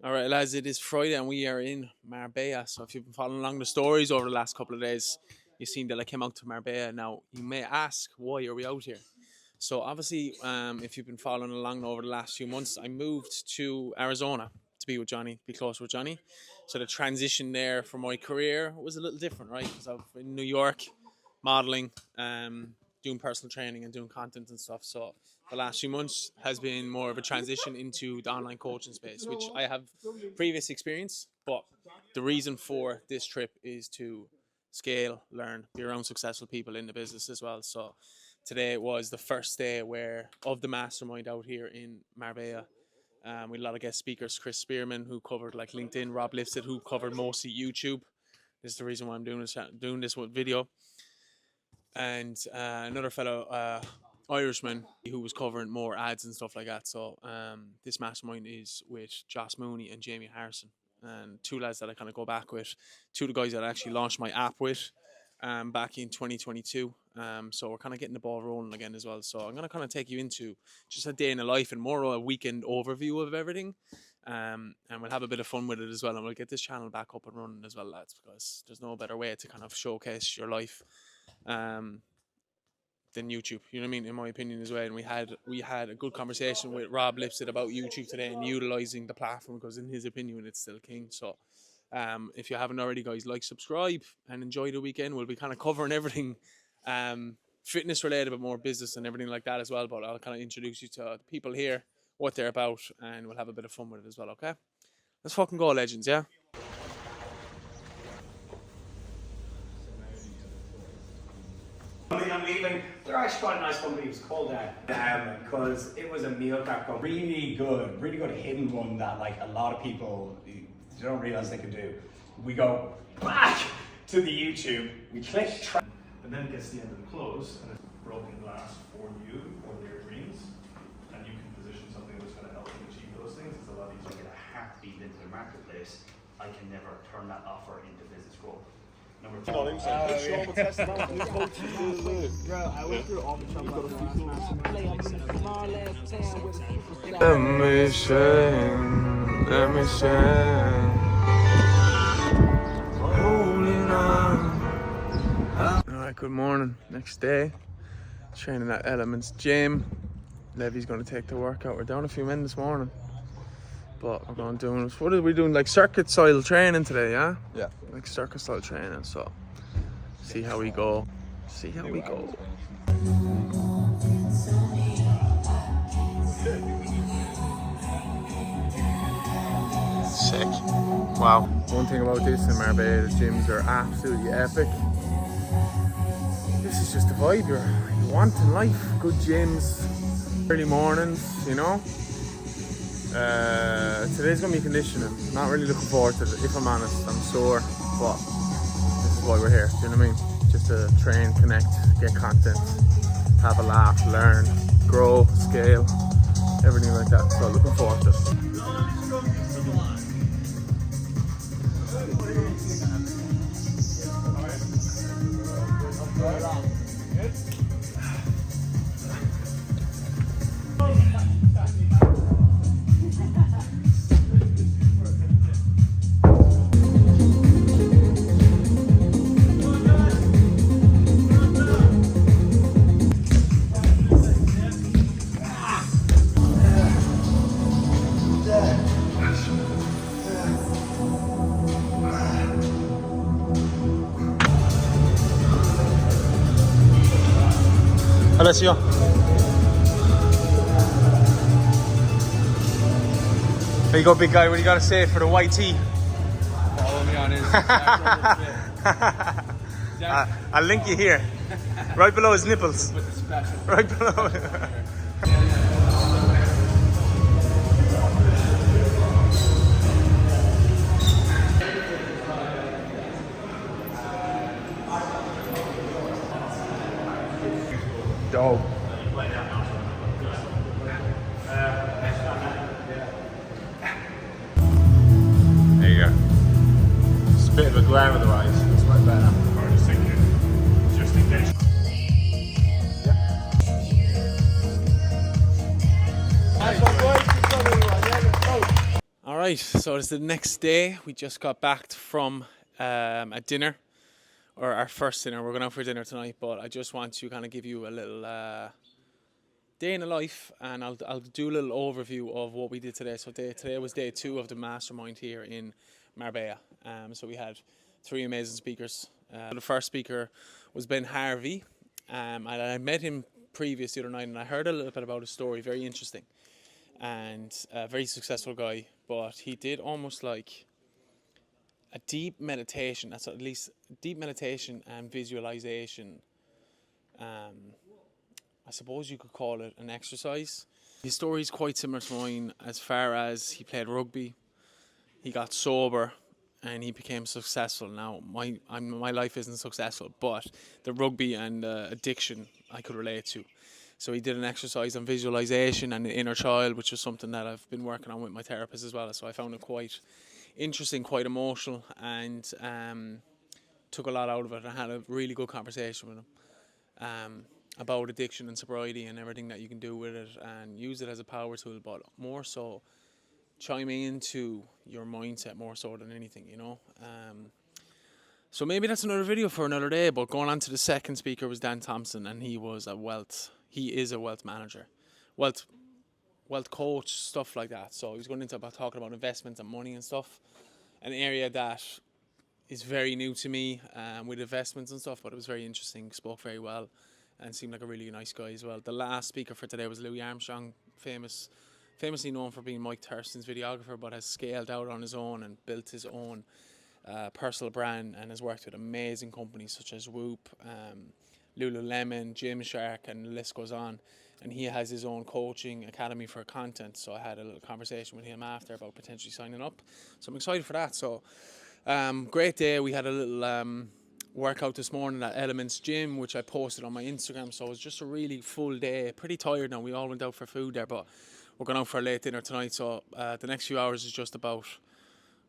All right, lads, it is Friday and we are in Marbella. So if you've been following along the stories over the last couple of days, you've seen that I came out to Marbella. Now, you may ask, why are we out here? So obviously, if you've been following along over the last few months, I moved to Arizona to be with Johnny, be close with Johnny. So the transition there for my career was a little different, right? Because I've been in New York, modeling, doing personal training and doing content and stuff. So the last few months has been more of a transition into the online coaching space, which I have previous experience. But the reason for this trip is to scale, learn, be around successful people in the business as well. So today was the first day of the mastermind out here in Marbella. We had a lot of guest speakers, Chris Spearman, who covered like LinkedIn, Rob Lifted, who covered mostly YouTube. This is the reason why I'm doing this video. And another fellow Irishman who was covering more ads and stuff like that. So this mastermind is with Josh Mooney and Jamie Harrison, and two lads that I kind of go back with, two of the guys that I actually launched my app with back in 2022. So we're kind of getting the ball rolling again as well. So I'm going to kind of take you into just a day in the life and more of a weekend overview of everything. And we'll have a bit of fun with it as well. And we'll get this channel back up and running as well, lads, because there's no better way to kind of showcase your life than YouTube, you know what I mean, in my opinion as well. And we had a good conversation with Rob Lipset about YouTube today and utilizing the platform, because in his opinion it's still king. So if you haven't already, guys, like, subscribe and enjoy the weekend. We'll be kind of covering everything fitness related, but more business and everything like that as well. But I'll kind of introduce you to the people here, what they're about, and we'll have a bit of fun with it as well. Okay, let's fucking go, legends. Yeah. I'm leaving. They're actually quite a nice company. It was called because it was a meal prep company. Really good hidden one that like a lot of people don't realize they can do. We go back to the YouTube. We click. And then it gets to the end of the close, and it's broken glass for you or their dreams, and you can position something that's going to help them achieve those things. It's a lot easier. Get a heartbeat into the marketplace. I can never turn that offer into business growth. Number two. Bro, I went through all the trouble. Let me shine. Holding on. Alright, good morning. Next day. Training at Elements Gym. Levy's going to take the workout. We're down a few men this morning. But we're going doing, what are we doing? Like circuit style training today, yeah? Yeah. Like circuit style training, so see how we go. See how we go. Sick. Wow. One thing about this in Marbella, the gyms are absolutely epic. This is just the vibe you want in life. Good gyms, early mornings, you know. Today's gonna be conditioning. Not really looking forward to it, if I'm honest. I'm sore, but this is why we're here. Do you know what I mean? Just to train, connect, get content, have a laugh, learn, grow, scale, everything like that. So looking forward to it. Alessio. There you go, big guy. What do you got to say for the white tee? Follow me on Instagram. I'll link you here. Right below his nipples. Right below. Dope. There you go. It's a bit of a glare otherwise. It's much better. Or just thinking, just in case. Right, so it's the next day. We just got back from a dinner, or our first dinner. We're going out for dinner tonight, but I just want to kind of give you a little day in the life, and I'll do a little overview of what we did today. So today was day 2 of the mastermind here in Marbella. So we had 3 amazing speakers. The first speaker was Ben Harvey, and I met him previous the other night, and I heard a little bit about his story. Very interesting, and a very successful guy. But he did almost like a deep meditation. That's at least deep meditation and visualization. I suppose you could call it an exercise. His story is quite similar to mine as far as he played rugby, he got sober, and he became successful. Now, my life isn't successful, but the rugby and addiction I could relate to. So he did an exercise on visualization and the inner child, which was something that I've been working on with my therapist as well. So I found it quite interesting, quite emotional, and took a lot out of it. I had a really good conversation with him about addiction and sobriety and everything that you can do with it, and use it as a power tool, but more so chiming into your mindset more so than anything, you know. So maybe that's another video for another day. But going on to the second speaker was Dan Thompson, and he is a wealth manager, wealth coach, stuff like that. So he was going into talking about investments and money and stuff, an area that is very new to me with investments and stuff, but it was very interesting, spoke very well, and seemed like a really nice guy as well. The last speaker for today was Louis Armstrong, famously known for being Mike Thurston's videographer, but has scaled out on his own and built his own personal brand, and has worked with amazing companies such as Whoop, Lululemon, Gymshark, and the list goes on. And he has his own coaching academy for content. So I had a little conversation with him after about potentially signing up. So I'm excited for that. So great day. We had a little workout this morning at Elements Gym, which I posted on my Instagram. So it was just a really full day. Pretty tired now. We all went out for food there, but we're going out for a late dinner tonight. So the next few hours is just about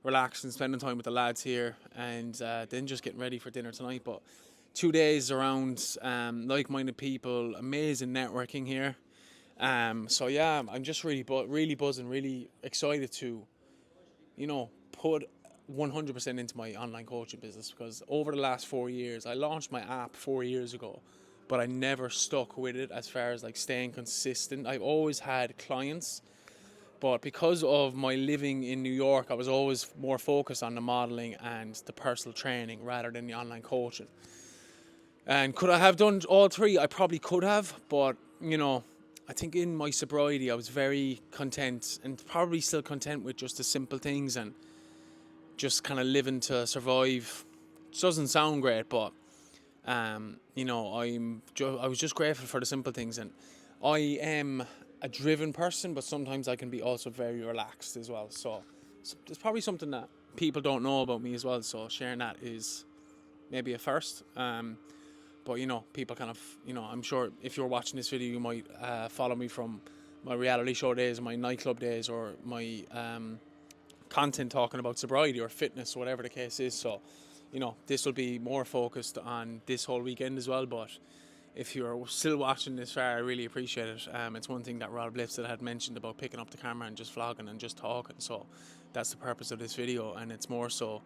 relaxing, spending time with the lads here, and then just getting ready for dinner tonight. But 2 days around like-minded people, amazing networking here. So yeah, I'm just really buzzing, really excited to, you know, put 100% into my online coaching business, because over the last 4 years, I launched my app 4 years ago, but I never stuck with it as far as like staying consistent. I've always had clients, but because of my living in New York, I was always more focused on the modeling and the personal training rather than the online coaching. And could I have done all 3? I probably could have, but you know, I think in my sobriety I was very content, and probably still content with just the simple things and just kind of living to survive. It doesn't sound great, but you know, I was just grateful for the simple things, and I am a driven person, but sometimes I can be also very relaxed as well. So there's probably something that people don't know about me as well. So sharing that is maybe a first. But you know, people kind of, you know, I'm sure if you're watching this video, you might follow me from my reality show days, my nightclub days, or my content talking about sobriety or fitness, whatever the case is. So, you know, this will be more focused on this whole weekend as well. But if you're still watching this far, I really appreciate it. It's one thing that Rob Lipset had mentioned about picking up the camera and just vlogging and just talking. So that's the purpose of this video, and it's more so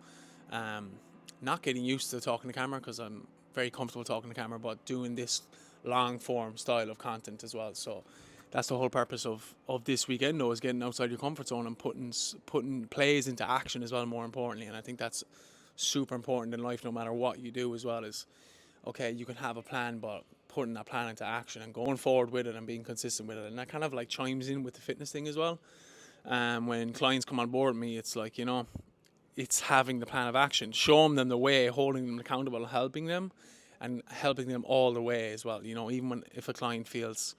not getting used to talking to camera, because I'm very comfortable talking to camera, but doing this long form style of content as well. So that's the whole purpose of this weekend, though, is getting outside your comfort zone and putting plays into action as well, more importantly. And I think that's super important in life, no matter what you do as well. Is okay, you can have a plan, but putting that plan into action and going forward with it and being consistent with it. And that kind of like chimes in with the fitness thing as well. When clients come on board with me, it's like, you know, it's having the plan of action, showing them the way, holding them accountable, helping them, and helping them all the way as well. You know, even if a client feels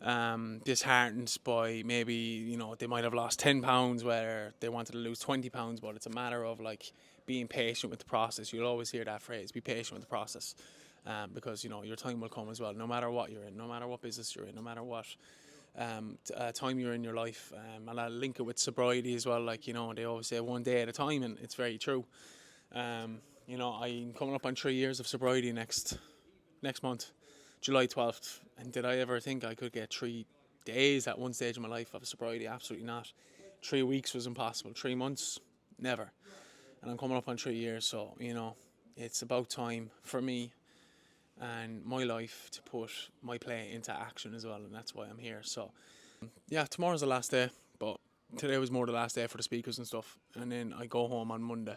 disheartened by maybe, you know, they might have lost 10 pounds where they wanted to lose 20 pounds, but it's a matter of like being patient with the process. You'll always hear that phrase, be patient with the process, because, you know, your time will come as well, no matter what you're in, no matter what business you're in, no matter what time you're in your life. And I'll link it with sobriety as well. Like, you know, they always say one day at a time, and it's very true. You know, I'm coming up on 3 years of sobriety next month, July 12th. And did I ever think I could get 3 days at one stage of my life of sobriety? Absolutely not. 3 weeks was impossible. 3 months, never. And I'm coming up on 3 years, so, you know, it's about time for me and my life to put my play into action as well, and that's why I'm here. So, yeah, tomorrow's the last day, but today was more the last day for the speakers and stuff, and then I go home on Monday.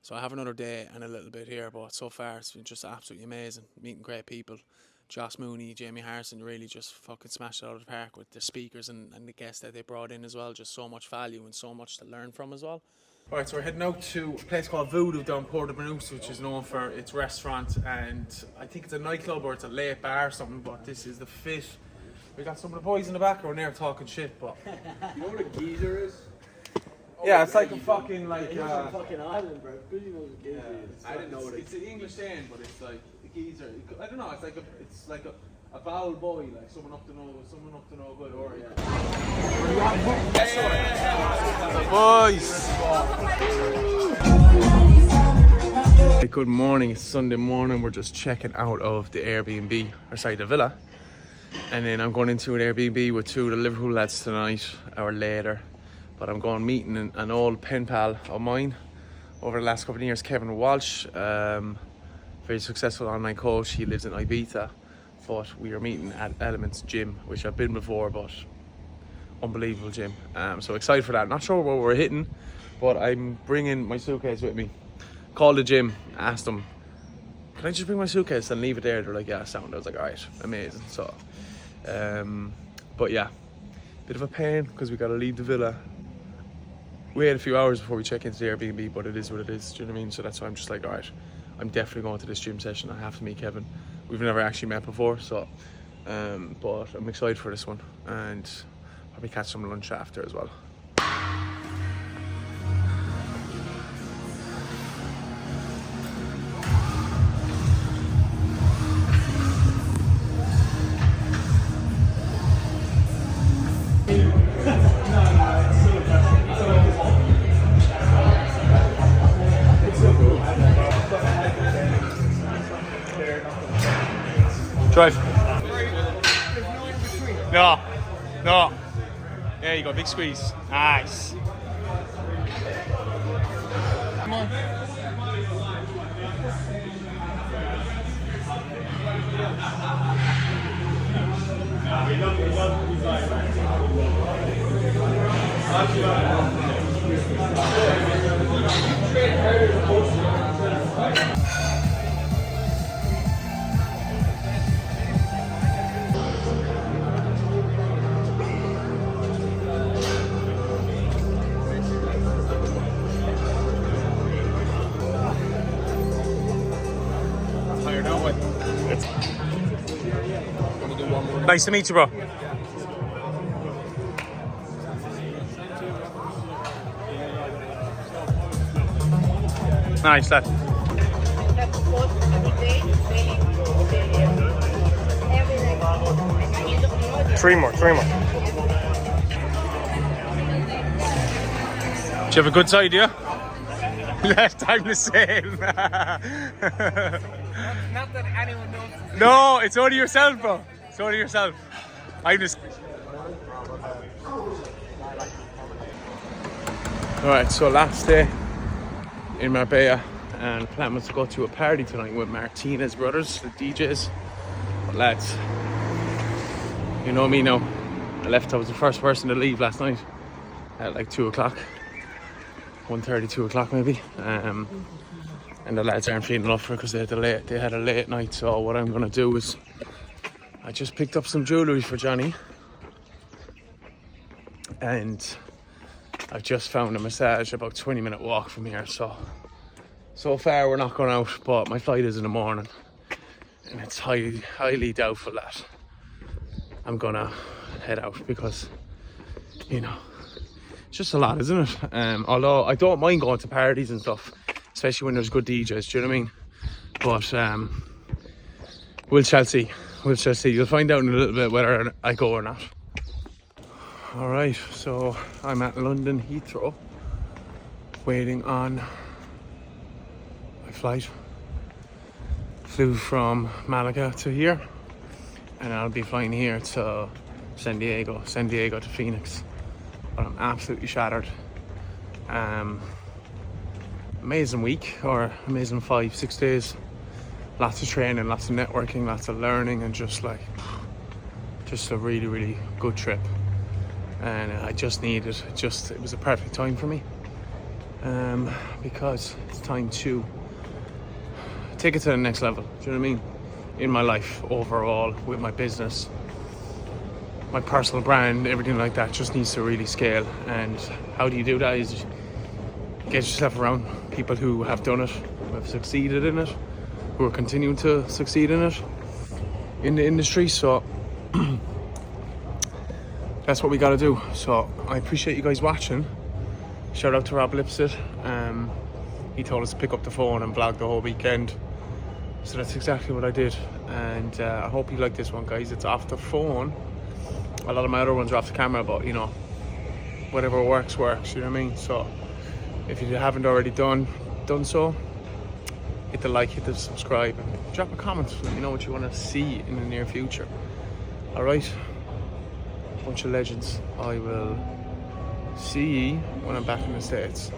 So I have another day and a little bit here, but so far it's been just absolutely amazing. Meeting great people. Joss Mooney, Jamie Harrison really just fucking smashed it out of the park with the speakers and the guests that they brought in as well. Just so much value and so much to learn from as well. Alright, so we're heading out to a place called Voodoo down Port de Banús, which is known for its restaurant, and I think it's a nightclub or it's a late bar or something, but this is the Fit. We got some of the boys in the background there talking shit, but... You know what a geezer is? Yeah, it's like a fucking like. He's from fucking Ireland, bro. Who do you know what a geezer is? I didn't know what it's an English saying, but it's like a geezer. I don't know. It's like a foul boy, like someone up to no good, or yeah. Boys. Good morning. It's Sunday morning. We're just checking out of the Airbnb, or sorry, the villa, and then I'm going into an Airbnb with 2 of the Liverpool lads tonight or later. But I'm going meeting an old pen pal of mine over the last couple of years, Kevin Walsh, very successful online coach. He lives in Ibiza, but we are meeting at Elements Gym, which I've been before, but unbelievable gym. So excited for that. Not sure what we're hitting, but I'm bringing my suitcase with me. Called the gym, asked them, can I just bring my suitcase and leave it there? They're like, yeah, sound. I was like, all right, amazing. So, but yeah, bit of a pain because we got to leave the villa. We had a few hours before we check into the Airbnb, but it is what it is, do you know what I mean? So that's why I'm just like, alright, I'm definitely going to this gym session. I have to meet Kevin. We've never actually met before, so but I'm excited for this one, and probably catch some lunch after as well. Drive. No. There you go, big squeeze. Nice. Come on. Nice to meet you, bro. Nice, lad. 3 more. Do you have a good side, yeah? Left, I'm the same. Not that anyone knows. No, it's only yourself, bro. It's only yourself. I'm just. Alright, so last day in Marbella, and plan was to go to a party tonight with Martinez brothers, the DJs. But lads, you know me now. I was the first person to leave last night at like 2 o'clock. 1:30, 2 o'clock maybe. And the lads aren't feeling enough for it because they had a late night. So what I'm gonna do is I just picked up some jewellery for Johnny, and I've just found a massage about 20-minute walk from here. So far we're not going out, but my flight is in the morning, and it's highly doubtful that I'm gonna head out because, you know, it's just a lot, isn't it? Although I don't mind going to parties and stuff, especially when there's good DJs, do you know what I mean? But we shall see. You'll find out in a little bit whether I go or not. Alright, so I'm at London Heathrow, waiting on my flight. Flew from Malaga to here, and I'll be flying here to San Diego to Phoenix. but I'm absolutely shattered. Amazing week, or amazing 5-6 days. Lots of training, lots of networking, lots of learning, and just a really, really good trip. And I just needed it. It was a perfect time for me, because it's time to take it to the next level. Do you know what I mean? In my life overall, with my business, my personal brand, everything like that just needs to really scale. And how do you do that? Is get yourself around people who have done it, who have succeeded in it, who are continuing to succeed in it, in the industry. So that's what we got to do. So I appreciate you guys watching. Shout out to Rob Lipset. He told us to pick up the phone and vlog the whole weekend. So that's exactly what I did. And I hope you like this one, guys. It's off the phone. A lot of my other ones are off the camera, but you know, whatever works, you know what I mean? So if you haven't already done so, hit the like, hit the subscribe, and drop a comment. Let me know what you want to see in the near future. All right, bunch of legends. I will see ye when I'm back in the States.